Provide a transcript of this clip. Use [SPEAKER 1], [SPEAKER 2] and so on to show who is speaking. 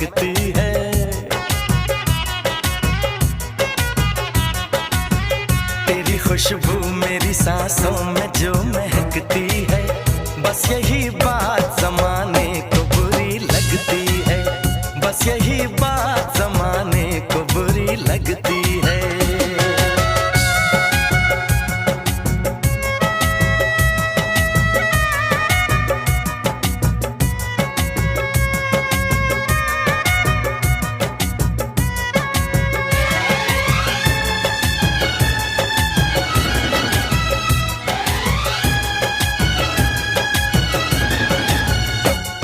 [SPEAKER 1] महकती है। तेरी खुशबू मेरी सांसों में जो महकती है, बस यही